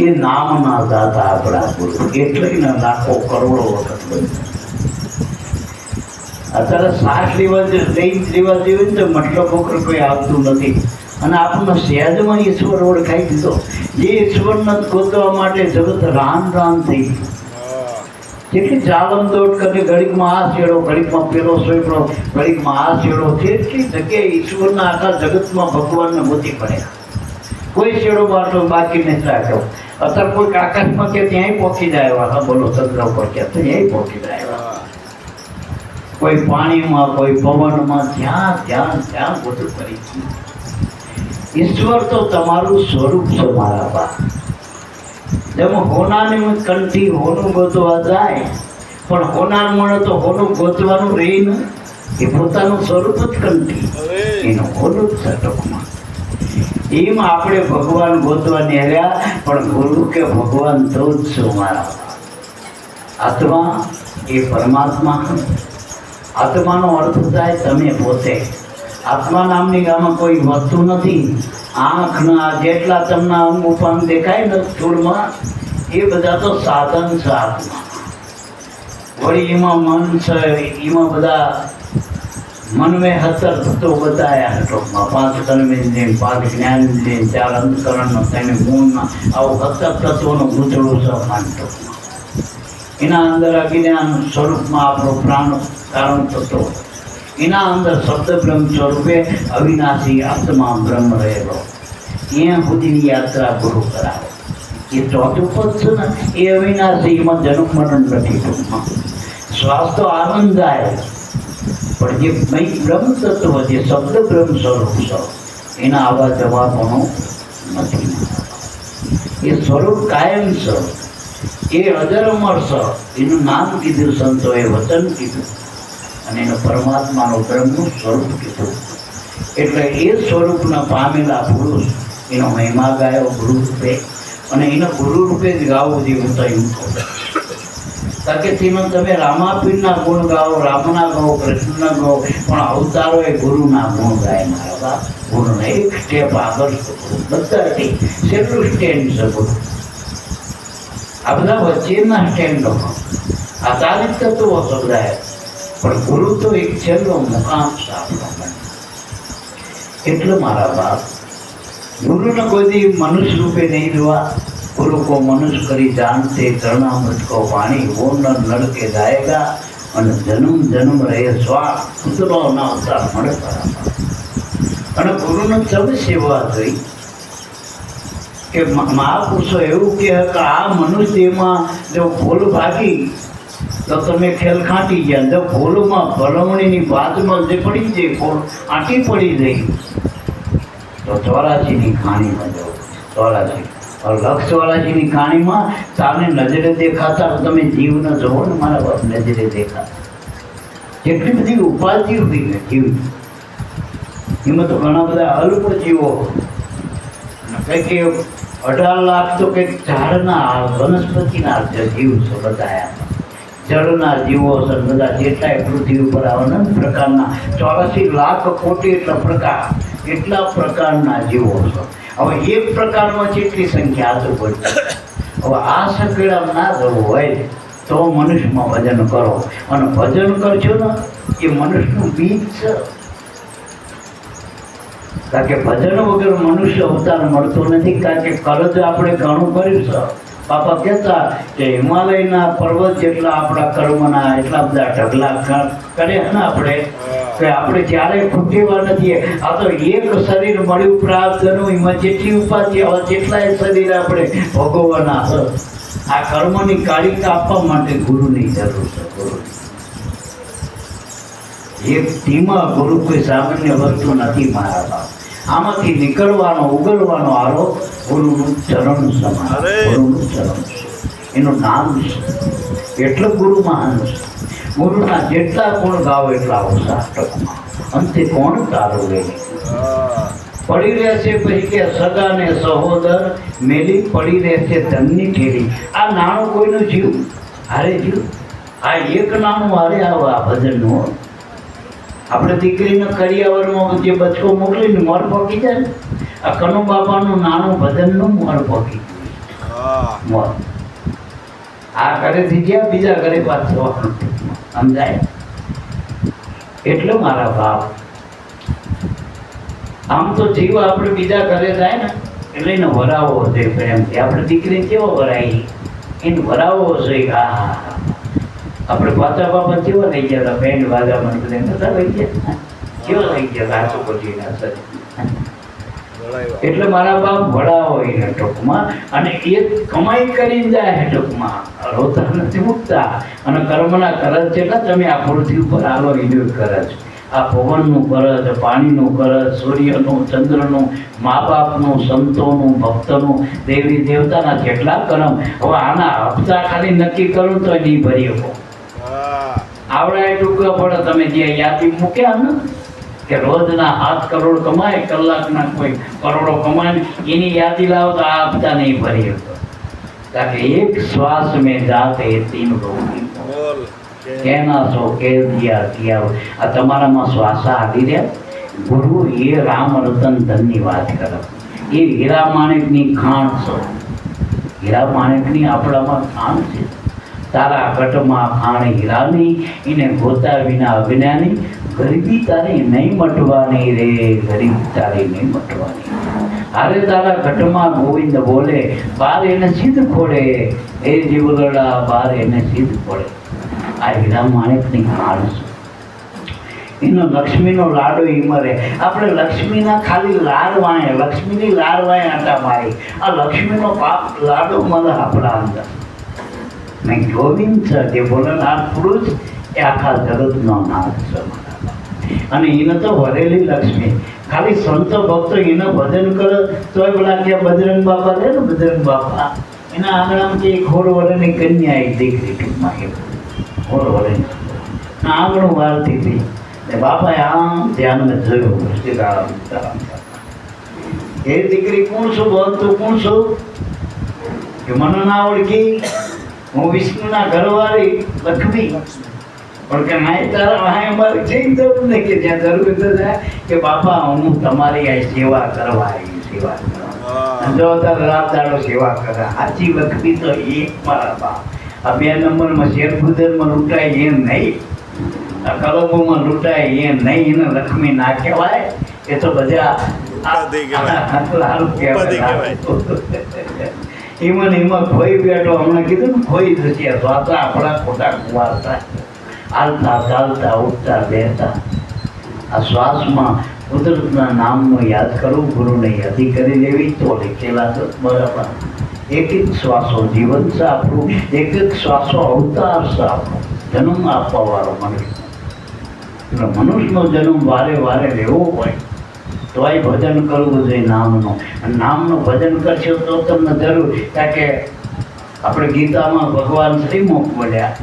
એ નામના દાતા આપણા ગુરુ. એટલે લાખો કરોડો વખત બન્યું. અત્યારે શ્વાસ લેવા જેવી તો મતલબ વગર કોઈ આવતું નથી. અને આપણને સહેજમાં ઈશ્વર ઓળખાઈ દીધો. જે ઈશ્વરને ગોતવા માટે જગત રામ રામ થઈ ગયું. કેટલી ચાલમ દોડ કરી, ઘડીકમાં આ છેડો, ઘડીકમાં પેલો સોયડો, ઘડીકમાં આ છેડો. કેટલી જગ્યાએ ઈશ્વરના આખા જગતમાં ભગવાનને ગોતી પડ્યા. કોઈ છેડો બાટલો બાકી નથી રાખ્યો. અત્યારે કોઈ આકાશમાં કે ત્યાંય પહોંચી જાય. હા બોલો, ચંદ્ર ઉપર કે ત્યાંય પહોંચી જાય. કોઈ પાણીમાં, કોઈ પવનમાં, જ્યાં ત્યાં ત્યાં બધું કરી ગયું. ઈશ્વર તો તમારું સ્વરૂપ છે મારા બા. જેમ હોનાની કંઠી હોનું ગોતવા જાય, પણ હોનાર મળે તો હોનું ગોતવાનું રહે ને. એ પોતાનું સ્વરૂપ જ કંઠી, એનું હોનું જ છે ટૂંકમાં. એમ આપણે ભગવાન ગોતવા નીકળ્યા, પણ ગુરુ કે ભગવાન તો જ છું મારા. આત્મા એ પરમાત્મા. આત્માનો અર્થ થાય તમે પોતે. આત્મા નામની આમાં કોઈ વસ્તુ નથી. આંખના જેટલા તમને અંગ ઉપાંગ દેખાય ને સ્થૂળમાં, એ બધા તો સાધન છે આત્મા. વળી એમાં મન છે, એમાં બધા મનમે 17 તત્વો બતાવ્યા ટોકમાં. 5 કર્મેન્દ્રિય, 5 જ્ઞાનેન્દ્રિય, 4 અંતકરણ, 3 ગુણ. આવું 17 તત્વોનું ગૂંચળું છે માન ટોકમાં. એના અંદર અજ્ઞાન સ્વરૂપમાં આપણો પ્રાણ કારણ તત્વો. એના અંદર શબ્દ બ્રહ્મ સ્વરૂપે અવિનાશી આત્મા બ્રહ્મ રહેલો. ત્યાં સુધીની યાત્રા ગુરુ કરાવે. એ ચોથું પદ છે ને, એ અવિનાશી. એમાં જન્મ મરણ નથી ટૂંકમાં. શ્વાસ તો આનંદદાયક, પણ જે બ્રહ્મ તત્વ, જે શબ્દ બ્રહ્મ સ્વરૂપ છે, એના આવા જવાબોનો નથી. એ સ્વરૂપ કાયમ છે, એ અજર અમર છે. એનું નામ કીધું સંતોએ, વચન કીધું, અને એનું પરમાત્માનું બ્રહ્મનું સ્વરૂપ કીધું. એટલે એ સ્વરૂપના પામેલા પુરુષ એનો મહિમા ગાયો ગુરુ રૂપે. અને એનો ગુરુ રૂપે જ ગાવું જેવું થયું. કારણ કે તેમાં તમે રામાપીરના ગુણ ગાઓ, રામના ગાઓ, કૃષ્ણના ગાઓ, પણ અવતારો એ ગુરુના ગુણ ગાય મારા બાપ. ગુરુને એક સ્ટેપ આગળ બધાથી છેલ્લું સ્ટેન્ડ છે ગુરુ. આ બધા વચ્ચેના સ્ટેન્ડો આધારિત તત્વો શબ્દાય, પણ ગુરુ તો એક છેલ્લો મુકામ છે આપણો. એટલે મારા બાપ, ગુરુને કોઈ મનુષ્ય રૂપે નહીં જોવા. गुरु को मनुष्य करी जानते चरणामृत को वाणी वो न नर के जाएगा અને જન્મ જન્મ રહે સ્વા કૂતરો ના અવતાર મળે બરાબર. અને ગુરુને સબ સેવા થઈ કે મહાપુરુષો એવું કહે કે આ મનુષ્ય દેહમાં જો ભૂલ ભાગી તો તમે ખેલ ખાંટી ગયા. જો ભૂલમાં ભલમણીની બાજુમાં જે પડી જાય, ભૂલ આંટી પડી ગઈ, તો 84ની ખાણીમાં જવું. 84 લક્ષવાળાજીની કહાણીમાં સામે નજરે દેખાતા તમે જીવ ન જોવો ને મારા બાપ નજરે દેખાતા. જેટલી બધી ઉપાધિ હોય ને જીવ એમાં તો ઘણા બધા અલ્પ જીવો કંઈક 18 લાખ તો કંઈક ઝાડના વનસ્પતિના જીવ છે બધા. જળના જીવો છે બધા જેટલાય પૃથ્વી ઉપર અનંત પ્રકારના 84 લાખ કોટી એટલા પ્રકારના જીવો છે. હવે એક પ્રકારમાં જેટલી સંખ્યા આતું પડશે. હવે આ સંકેડામાં ના જવું હોય તો મનુષ્યમાં ભજન કરો, અને ભજન કરજો ને એ મનુષ્યનું બીજ છે. કારણ કે ભજન વગર મનુષ્ય અવતાર મળતો નથી. કારણ કે કરજ આપણે ઘણું કર્યું છે. બાપા કહેતા કે હિમાલયના પર્વત જેટલા આપણા કર્મના એટલા બધા ઢગલા કર્યા ને આપણે કે આપણે ક્યારેય ખૂટેવા નથી. આ તો એક શરીર મળ્યું પ્રાપ્ત થયું, એમાં જેટલી ઉપાધિ આવે તેટલાય શરીર આપણે ભોગવવાના છે. આ કર્મની કાળિકા આપવા માટે ગુરુની જરૂર છે. એક ધીમા ગુરુ કોઈ સામાન્ય વસ્તુ નથી મારા બાપ. આમાંથી નીકળવાનો ઉગલવાનો આરો ગુરુનું ચરણ સમાન, ગુરુનું ચરણ છે, એનું નામ છે. એટલે ગુરુ મહાન છે. ગુરુના જેટલા ગુણ ગાવો એટલા ઓછા. ટૂંકમાં અંતે કોણ તારું લે પડી રહેશે પછી કે સગા ને સહોદર મેલી પડી રહેશે ધનની ઠેરી. આ નાણું કોઈનું જીવ હારે જીવ. આ એક નાણું હારે આવો આ ભજનનું. આપણે દીકરીને કરિયાવરમાં જે બચકો મોકલીને મોર પોકી જાય ને, આ કનુ બાપાનું નાનું ભજનનું મોર પોકી મોર. આ ઘરેથી ગયા બીજા ઘરે પાછું સમજાય. એટલે મારા બાપ આમ તો જીવ આપણે બીજા ઘરે જાય ને એટલે એને વરાવો છે પ્રેમથી. આપણે દીકરી કેવો વરાઈ એને વરાવો છે. હા આપણે પાછા બાપા કેવા લઈ ગયા હતા બેન્ડ વાજા મને બધા નતા લઈ ગયા, કેવા લઈ ગયા હતા આસુપતિના સર. એટલે મારા બાપ વડાવો એને ટૂંકમાં. અને એ કમાઈ કરીને જાય ટૂંકમાં, રોતા નથી મૂકતા. અને કર્મના કરજ જેટલા તમે આ પૃથ્વી ઉપર આલો એનું કરજ, આ પવનનું કરજ, પાણીનું કરજ, સૂર્યનું, ચંદ્રનું, મા બાપનું, સંતોનું, ભક્તનું, દેવી દેવતાના જેટલા કર્મ. હવે આના હપ્તા ખાલી નક્કી કરું તો નહીં ભરી શકો. આવડા એ ટૂંકા પડે. તમે જે યાદી મૂક્યા ને કે રોજના 7 કરોડ કમાય, કલાકના કોઈ કરોડો કમાય, એની યાદી લાવો તો આ હપ્તા નહીં ભરી શકો. કારણ કે એક શ્વાસ મેં જાતે 3 રોગી કેના છો કે દિયા કિયા. આ તમારામાં શ્વાસા આવી રહ્યા. ગુરુ એ રામ રતન ધનની વાત કરે. એ હીરા માણેકની ખાણ છે. હીરા માણેકની આપણામાં ખાણ છે. તારા ઘટમાં ખાણ હીરાની, એને ગોતા વિના અજ્ઞાની. ગરીબી તારી નહીં મટવાની રે, ગરીબી તારી નહીં મટવાની. હારે તારા ઘટમાં ગોવિંદ બોલે, બાર એને સિદ્ધ ખોડે. એ જીવલડા બાર એને સિદ્ધ ખોડે. આ હીરા માણેકની ખાણ છે. એનો લક્ષ્મીનો લાડો ઈમરે. આપણે લક્ષ્મીના ખાલી લાડવાય, લક્ષ્મીની લાડવાય આટા મારી. આ લક્ષ્મીનો પાપ લાડો મળે આપણા અંદર. નહીં ગોવિંદ છે જે બોલનાર પુરુષ એ આખા જગતનો નાથ છે. અને એને તો વરેલી લક્ષ્મી. ખાલી સંતો ભક્તો એને ભજન કરે તોય પેલા કે બજરંગ બાપા છે ને, બજરંગ બાપા એના આંગણામાં કે 16 વર્ષની કન્યા એક દીકરી ટૂંકમાં, 16 વર્ષની આંગણું વારતી હતી. બાપાએ આમ ધ્યાનમાં જોયું સીતારામ. એ દીકરી કોણ છું બોલ, તું કોણ છું? કે મને ના ઓળખી, હું વિષ્ણુના ઘરવાળી લક્ષ્મી. પણ કે ના તારા વાહે અમારી જઈ જરૂર નહીં, કે જ્યાં જરૂર થાય કે બાપા હું તમારી આ સેવા કરવા આવી, સેવા કરવા. જો તારે રાત દાડો સેવા કરે. સાચી લક્ષ્મી તો એક મારા બાપ. આ 2 નંબરમાં શેરખુદરમાં લૂંટાય એમ નહીં, આ કલમોમાં લૂંટાય એમ નહીં. એને લક્ષ્મી ના કહેવાય. એ તો બધા એમાં ખોઈ બેઠો. હમણાં કીધું ને ખોઈ થશે. સ્વાતા આપણા ખોટા કુવાર થાય. હાલતા ચાલતા ઉઠતા બેસતા આ શ્વાસમાં કુદરતના નામનો યાદ કરવું, ગુરુને યાદી કરી લેવી તો લીખેલા તો બરાબર. એક એક શ્વાસો જીવન છે આપણું. એક એક શ્વાસો અવતાર છે આપણો. જન્મ આપવા વાળો મનુષ્ય. એટલે મનુષ્યનો જન્મ વારે વારે લેવો હોય તોય ભજન કરવું જોઈએ નામનું. અને નામનું ભજન કરશો તો તમને જરૂર, કારણ કે આપણે ગીતામાં ભગવાન શ્રીમુખ બોલ્યા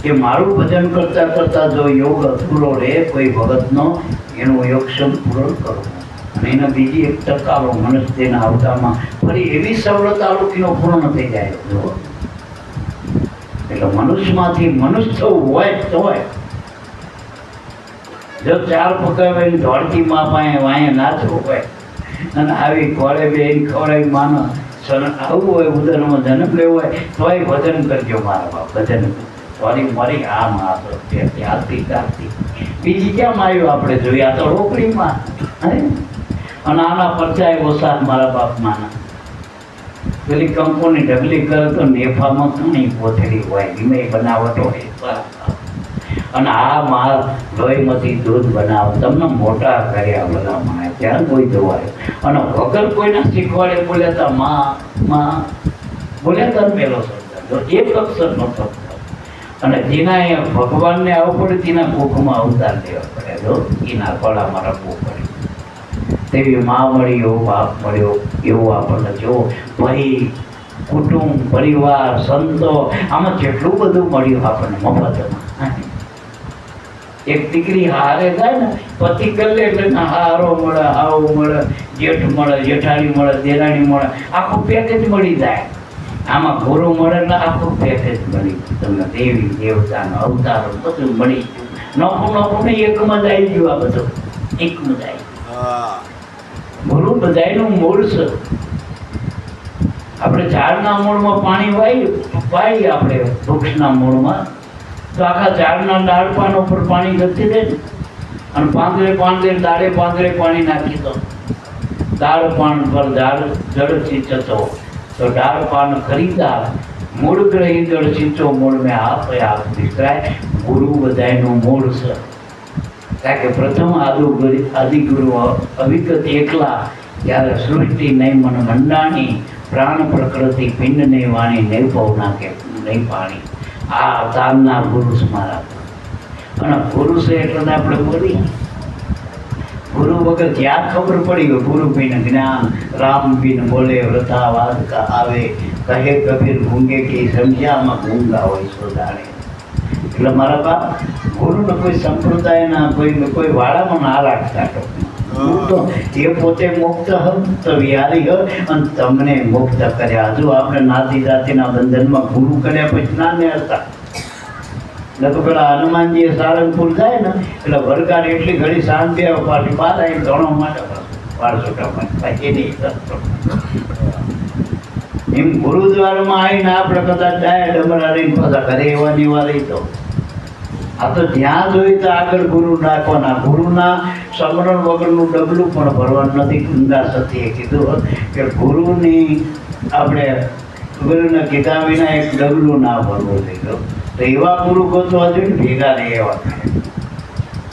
કે મારું ભજન કરતા કરતા જો યોગ અધૂરો રહે કોઈ ભગતનો, એનું યોગક્ષમ પૂરણ કરવું. અને એના બીજી એક ટકાલો મનુષ્યના અવતારમાં ફરી એવી સવલત આરોગ્યનો પૂર્ણ થઈ જાય. જો એટલે મનુષ્યમાંથી મનુષ્ય થવું હોય તોય જો ચાર પકાવે દોડતી માં પાસે વાંયે નાચવું હોય અને આવી ઘોડે બેન ખવડાવી માનો આવું હોય, ઉદરમાં જન્મ લેવો હોય તોય ભજન કરજો મારા બાપ. ભજન સોરી મરી આમ ત્યારથી ત્યારથી બીજી ક્યાં આવ્યું આપણે જોઈએ? આ તો રોકડીમાં અને આના પરચાય ઓછા મારા બાપમાંના. પેલી કંકોની ઢગલી કરે તો નેફામાં ઘણી કોથળી હોય, ધીમે બનાવટ હોય. અને આ માલ લોહીમાંથી દૂધ બનાવ તમને મોટા કર્યા બધા માય, ત્યાં કોઈ જોવાય. અને વગર કોઈના શીખવાડે બોલ્યા હતા માં બોલ્યા હતા પેલો શબ્દ, એક અક્ષર નહોતો. અને જેના એ ભગવાનને આવવું પડે તેના કુખમાં અવતાર લેવા પડે. જો એના ગળામાં રખવું પડે. તેવી માં મળી, એવો બાપ મળ્યો, એવું આપણને જો ભાઈ કુટુંબ પરિવાર સંતો આમાં જેટલું બધું મળ્યું આપણને મફતમાં. એક દીકરી હારે થાય ને પતિ કરે એટલે હારો મળે, આવું મળે, જેઠ મળે, જેઠાણી મળે, દેરાણી મળે, આખું પેકેજ મળી જાય. આમાં ગુરુ મળે ને આખું પેકેજ મળી તમને દેવી દેવતાનો અવતાર બધું મળી ગયું. નોખું ને એકમાં જ આવી ગયું. આ બધું એકમાં જ આવી ગયું. ગુરુ બધાયનું મૂળ છે. આપણે ઝાડના મૂળમાં પાણી વાઈએ આપણે વૃક્ષના મૂળમાં તો આખા ઝાડના ડાળ પાન ઉપર પાણી જતી રહે ને. અને પાંદડે દાડે પાંદડે પાણી નાખી દો. દાળ પાન પર ઝાડ જળ સિંચતો તો ડાળ પાન ખરીદા, મૂળ ગ્રહી જળ સિંચો, મૂળ મેં હાથ વિસરાય. ગુરુ બધાયનું મૂળ છે. કારણ કે પ્રથમ આદિગુરુ અવિગત એકલા, જ્યારે સૃષ્ટિ નહીં મન મંડાણી, પ્રાણ પ્રકૃતિ પિંડ નહીં વાણી, નહીં પવના કે નહીં પાણી. આ અવતારના પુરુષ મારા. અને પુરુષ એટલે આપણે બોલીએ ગુરુ વગર ક્યાં ખબર પડી ગયો? ગુરુ પીને જ્ઞાન, રામ પીને બોલે, વ્રતા વાદકા આવે, કહે કબીર ભૂંગે કે સમજ્યામાં ભૂંગા હોય સોદાણે. એટલે મારા બાપ ગુરુને કોઈ સંપ્રદાયના કોઈ વાળામાં ના રાખતા. તો એ પોતે મુક્ત તો વિહારી અને તમને મુક્ત કર્યા. હજુ આપણે નાતી જાતિના બંધનમાં ગુરુ કર્યા પછી ના હતા. એટલે તો પેલા હનુમાનજી સારંગપુર જાય ને એટલે વરગાડ એટલી ઘડી શાંતિ આવે, પાછી બહાર આવી ધોણો માટે એમ ગુરુદ્વારામાં આવીને આપણે કદાચ જાય ડમરા રહીને પાછા ઘરે એવાની વાળી તો આ તો જ્યાં જોઈ તો આગળ ગુરુ નાખવાના. ગુરુના સમરણ વગરનું ડબલું પણ ભરવાનું નથી. ગંગા સતીએ કીધું કે ગુરુની આપણે ગુરુને કીધા વિના એક ડબલું ના ભરવું થઈ ગયું. તો એવા ગુરુ ગોતવા જોઈએ ને ભેગા નહીં એવા થાય.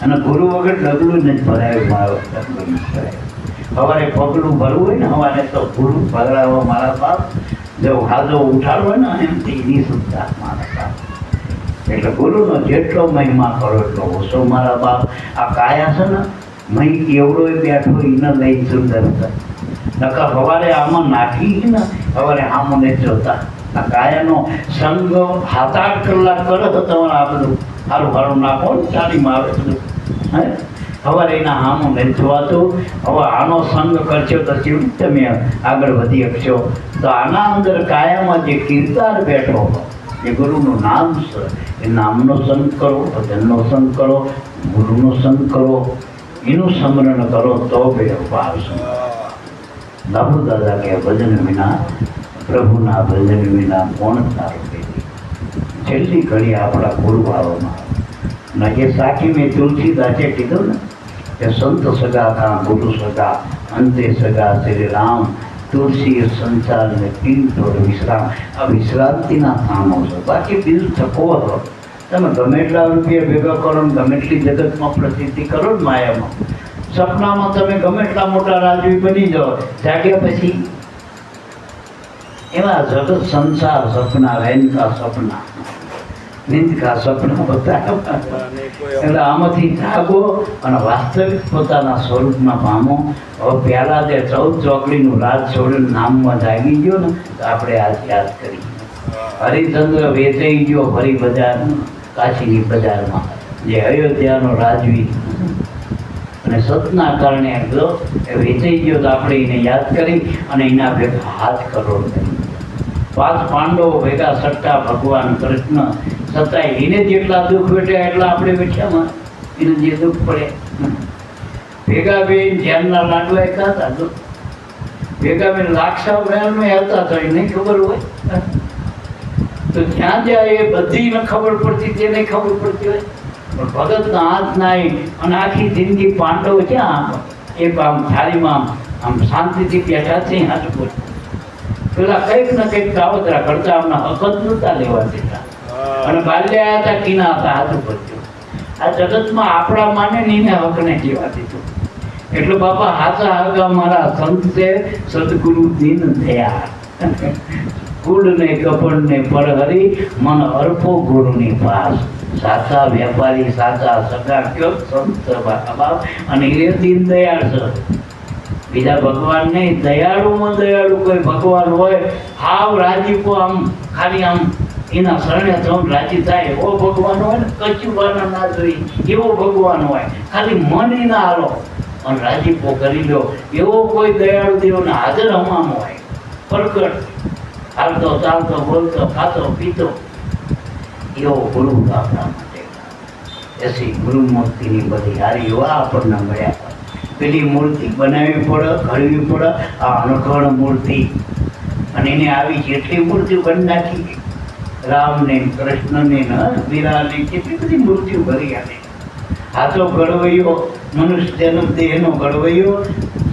અને ગુરુ વગર ડબલું નથી ભરાયું. મારો ડબલું નથી ભરાયું. સવારે પગલું ભરવું હોય ને સવારે તો ગુરુ ભરાવો મારા બાપ. જો હાજો ઉઠાડવો હોય ને એમથી એની સુધતા મારા બાપ. એટલે ગુરુનો જેટલો મહિમા કરો એટલો ઓછો મારા બાપ. આ કાયા છે ને મહી એવડો બેઠો એને લઈ સુંદર નકા સવારે આમાં નાખી ને સવારે આમાં નહીં જોતા. આ કાયાનો સંગ 7-8 કલાક કરો તો તમારે આ બધું સારું નાખો ને ચાલીમાં આવે બધું. હે સવારે એના આમો નહીં જોવાતું. હવે આનો સંગ કરશો તો કેવી તમે આગળ વધી શકશો? તો આના અંદર કાયામાં જે કીર્તાર બેઠો એ ગુરુનું નામ છે. એ નામનો સંગ કરો, ભજનનો સંગ કરો, ગુરુનો સંગ કરો, એનું સ્મરણ કરો તો બે પાવશો. બાબુ દાદા કે ભજન વિના, પ્રભુના ભજન વિના કોણ સારું કહે? છેલ્લી ઘડી આપણા ગુરુ આવવામાં ને એ સાખી મેં તુલસીદાસે કીધું ને કે સંત સગા કા ગુરુ સગા, અંતે સગા શ્રી રામ, તુલસી સંસાર ને પિંતોડ વિશ્રામ. આ વિશ્રાંતિના સ્થાનો છે. બાકી બીજું થકો હતો તમે ગમે એટલા રૂપિયા ભેગા કરો ને ગમે એટલી જગતમાં પ્રસિદ્ધિ કરો ને માયામાં, સપનામાં તમે ગમે એટલા મોટા રાજવી બની જાઓ, જાગ્યા પછી એવા જગત સંસાર સપના, રેનકા સપના. નિંદકા સપના હતા. અને કોઈ એટલે આમાંથી જાગો અને વાસ્તવિક પોતાના સ્વરૂપમાં પામો. હવે પહેલા જે 14 ચોકડીનું રાજ છોડીને નામમાં જાગી ગયો ને તો આપણે આજ યાદ કરી. હરિચંદ્ર વેચાઈ ગયો ફરી બજાર, કાશીની બજારમાં, જે અયોધ્યાનો રાજવી અને સતના કારણે ગયો એ વેચાઈ ગયો. તો આપણે એને યાદ કરી અને એના ભેગા 7 કરોડ કરી. 5 પાંડવો ભેગા સટ્ટા ભગવાન કૃષ્ણ, છતાંય એને જેટલા દુઃખ વેઠ્યા એટલા આપણે વેઠ્યામાં એને જે દુઃખ પડે. ભેગા બેન ધ્યાનના લાડવા ખાતા તો ભેગા બેન લાક્ષા વહેણમાં આવતા તો એને ખબર હોય તો જ્યાં જ્યાં એ બધીને ખબર પડતી તેને ખબર પડતી હોય. પણ ભગતના હાથ નાઈ અને આખી જિંદગી પાંડવો ક્યાં એક આમ થાળીમાં આમ શાંતિથી બેઠા છે. હાથ બોલ પેલા કંઈક ને કંઈક કાવતરા કરતા અમને હક જ નહોતા લેવા દેતા અને બાલ્યા હતા કીના હતા હાથ પડતું. આ જગતમાં આપણા માને ને હક ને લેવા દીધું. એટલે બાપા હાચા આગા મારા સંત છે સદગુરુ દીન થયા. કુળ ને કપડ ને પરહરી મન અર્પો ગુરુની પાસ. સાચા વેપારી સાચા સગા કયો સંત બાપ અને એ દીન દયાળ છે. બીજા ભગવાન નહીં, દયાળુમાં દયાળુ કોઈ ભગવાન હોય હાવ રાજીપો આમ ખાલી આમ એના શરણે થઈને રાજી થાય એવો ભગવાન હોય ને, કચુબાના ના જોઈ એવો ભગવાન હોય, ખાલી મન ના હાલો અને રાજીપો કરી લો એવો કોઈ દયાળુ દેવને હાજર હમામ હોય. પ્રકટ હાલતો ચાલતો બોલતો ખાતો પીતો એવો ગુરુ આપણા માટે. એસી ગુરુ મૂર્તિની બધી હારી એવા આપણને મળ્યા. પેલી મૂર્તિ બનાવવી પડે, ઘડવી પડે, આ અનઘડ મૂર્તિ અને એને આવી જેટલી મૂર્તિ બની નાખી, રામને કૃષ્ણને વીરાને કેટલી બધી મૂર્તિઓ કરી આપી. હાથો ઘડવૈયો મનુષ્ય જન્મ દેહનો ઘડવૈયો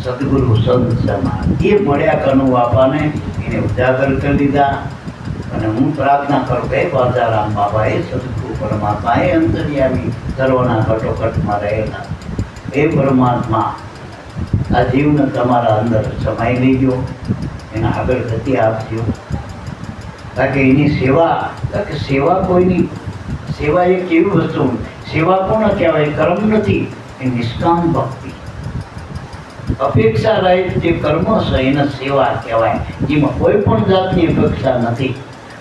સદગુરુ સંત સમાન એ મળ્યા કનુ બાપાને એને ઉજાગર કરી દીધા. અને હું પ્રાર્થના કરું કે બાજારામ બાબા એ સદગુરુ પરમાત્મા એ અંતર્યામી સર્વના કટોકટમાં રહેલા એ પરમાત્મા આ જીવને તમારા અંદર સમાઈ લેજો, એના આગળ ગતિ આપજો. કારણ કે એની સેવા, કારણ કે સેવા કોઈની સેવા એ કેવી વસ્તુ, સેવા કોને કહેવાય? કર્મ નથી, એ નિષ્કામ ભક્તિ. અપેક્ષા રહિત જે કર્મ છે એને સેવા કહેવાય, જેમાં કોઈ પણ જાતની અપેક્ષા નથી.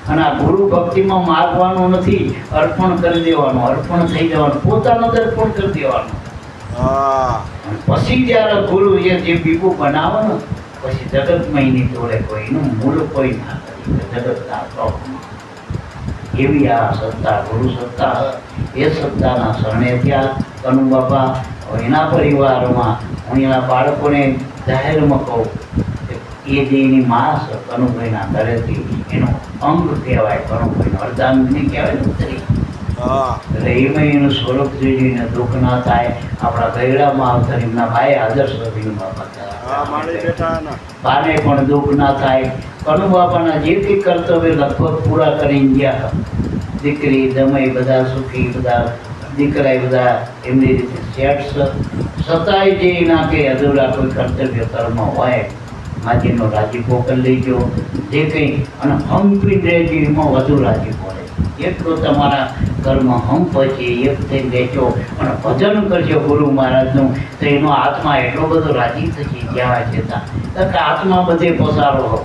અને આ ગુરુ ભક્તિમાં માગવાનું નથી, અર્પણ કરી દેવાનું, અર્પણ થઈ જવાનું, પોતાનો જ અર્પણ કરી દેવાનું. પછી જ્યારે ગુરુ એ જે બીબું બનાવે ને પછી જગતમાં એની જોડે કોઈનું મૂળ કોઈ ના કરી જગતના પ્રભુમાં. એવી આ સત્તા ગુરુ સત્તા, એ સત્તાના શરણે થયા કનુ બાપા. એના પરિવારમાં હું એના બાળકોને જાહેરમાં કહું કે એ જે એની મા છે કનુભાઈના ઘરેથી એનું અંગ કહેવાય, કનુભાઈનું અર્ધાંગની કહેવાય ને ઉતરી. એટલે એમાં એનું સ્વરૂપ જોઈને દુઃખ ના થાય. આપણા ગયડામાં આવતા એમના ભાઈ આદર્શ બાને પણ દુઃખ ના થાય. કનુ બાપાના જે કંઈ કર્તવ્ય લગભગ પૂરા કરીને ગયા. દીકરી જમાઈ બધા સુખી, બધા દીકરા બધા એમની રીતે સેટ. છતાંય જે એના કે અધૂરા કોઈ કર્તવ્ય કર્મ હોય માજીનો રાજીપો કરી લેજો જે કંઈ, અને હંપી રહેજો એમાં વધુ રાજીપો રહે. એટલો તમારા કર્મ હમ પછી એક થઈ બેચો અને ભજન કરજો ગુરુ મહારાજનું, તો એનો આત્મા એટલો બધો રાજી થશે જ્યાં છતાં. કારણ કે આત્મા બધે પસારો હો.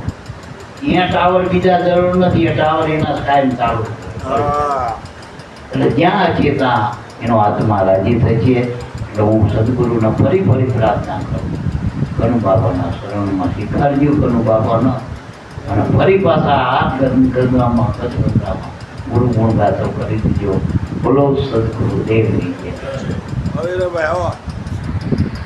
અહીંયા ટાવર બીજા જરૂર નથી, એ ટાવર એના કાયમ ચાલુ. એટલે જ્યાં છે ત્યાં એનો આત્મા રાજી થશે. એટલે હું સદગુરુને ફરી પ્રાર્થના કરું, કનુ બાબાના શરણમાં શીખાડજો કનુ બાબાના, અને ફરી પાછા આ ગંગામાં કચગંગામાં ગુરુ ગુણ ગાતો કરી દીજો. બોલો સદગુરુ દેવની જય.